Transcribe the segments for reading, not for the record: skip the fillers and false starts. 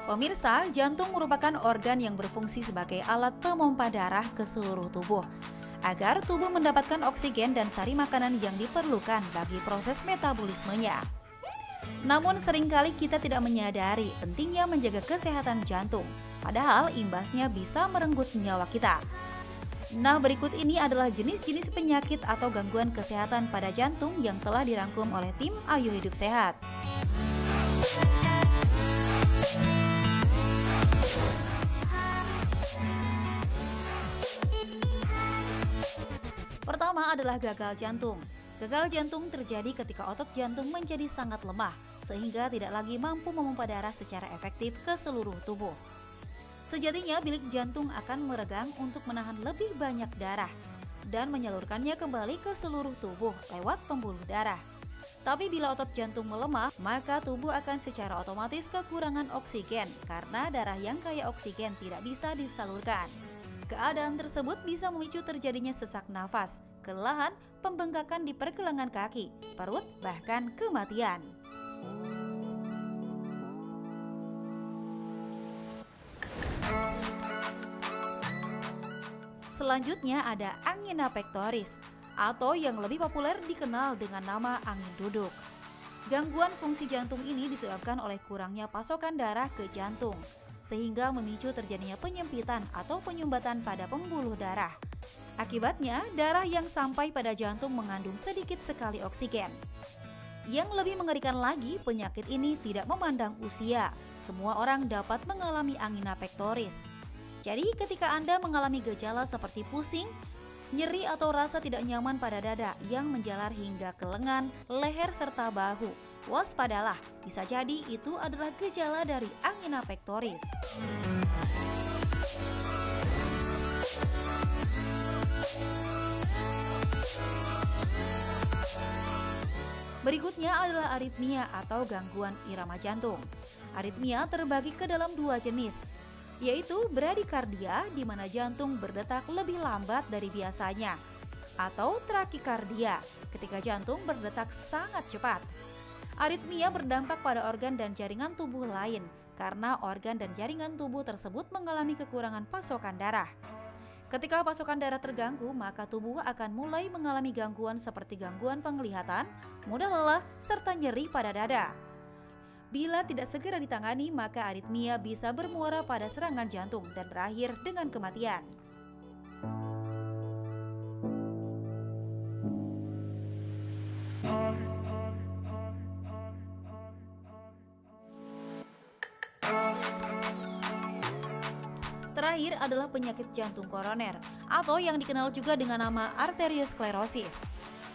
Pemirsa, jantung merupakan organ yang berfungsi sebagai alat pemompa darah ke seluruh tubuh agar tubuh mendapatkan oksigen dan sari makanan yang diperlukan bagi proses metabolismenya. Namun seringkali kita tidak menyadari pentingnya menjaga kesehatan jantung, padahal imbasnya bisa merenggut nyawa kita. Nah, berikut ini adalah jenis-jenis penyakit atau gangguan kesehatan pada jantung yang telah dirangkum oleh tim Ayo Hidup Sehat. Pertama adalah gagal jantung. Gagal jantung terjadi ketika otot jantung menjadi sangat lemah, sehingga tidak lagi mampu memompa darah secara efektif ke seluruh tubuh. Sejatinya bilik jantung akan meregang untuk menahan lebih banyak darah dan menyalurkannya kembali ke seluruh tubuh lewat pembuluh darah. Tapi bila otot jantung melemah, maka tubuh akan secara otomatis kekurangan oksigen karena darah yang kaya oksigen tidak bisa disalurkan. Keadaan tersebut bisa memicu terjadinya sesak nafas, kelelahan, pembengkakan di pergelangan kaki, perut, bahkan kematian. Selanjutnya ada angina pectoris, atau yang lebih populer dikenal dengan nama angin duduk. Gangguan fungsi jantung ini disebabkan oleh kurangnya pasokan darah ke jantung, sehingga memicu terjadinya penyempitan atau penyumbatan pada pembuluh darah. Akibatnya, darah yang sampai pada jantung mengandung sedikit sekali oksigen. Yang lebih mengerikan lagi, penyakit ini tidak memandang usia. Semua orang dapat mengalami angina pectoris. Jadi, ketika Anda mengalami gejala seperti pusing, nyeri atau rasa tidak nyaman pada dada yang menjalar hingga ke lengan, leher, serta bahu, waspadalah, bisa jadi itu adalah gejala dari angina pectoris. Berikutnya adalah aritmia atau gangguan irama jantung. Aritmia terbagi ke dalam dua jenis, yaitu bradikardia di mana jantung berdetak lebih lambat dari biasanya, atau takikardia ketika jantung berdetak sangat cepat. Aritmia berdampak pada organ dan jaringan tubuh lain karena organ dan jaringan tubuh tersebut mengalami kekurangan pasokan darah. Ketika pasokan darah terganggu, maka tubuh akan mulai mengalami gangguan seperti gangguan penglihatan, mudah lelah, serta nyeri pada dada. Bila tidak segera ditangani, maka aritmia bisa bermuara pada serangan jantung dan berakhir dengan kematian. Terakhir adalah penyakit jantung koroner atau yang dikenal juga dengan nama arteriosklerosis.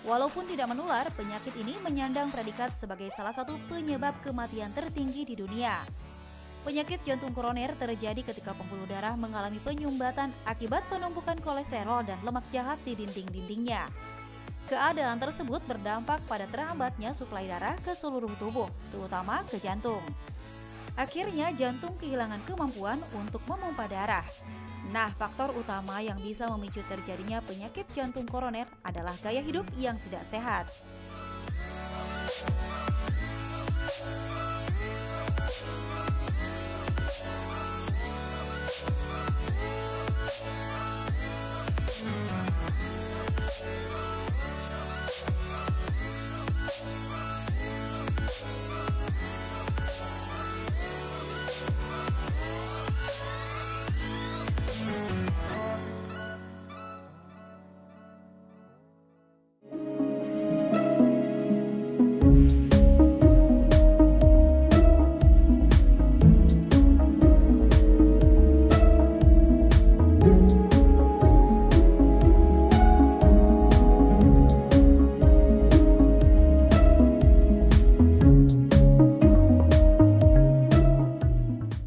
Walaupun tidak menular, penyakit ini menyandang predikat sebagai salah satu penyebab kematian tertinggi di dunia. Penyakit jantung koroner terjadi ketika pembuluh darah mengalami penyumbatan akibat penumpukan kolesterol dan lemak jahat di dinding-dindingnya. Keadaan tersebut berdampak pada terhambatnya suplai darah ke seluruh tubuh, terutama ke jantung. Akhirnya jantung kehilangan kemampuan untuk memompa darah. Nah, faktor utama yang bisa memicu terjadinya penyakit jantung koroner adalah gaya hidup yang tidak sehat. Thank you.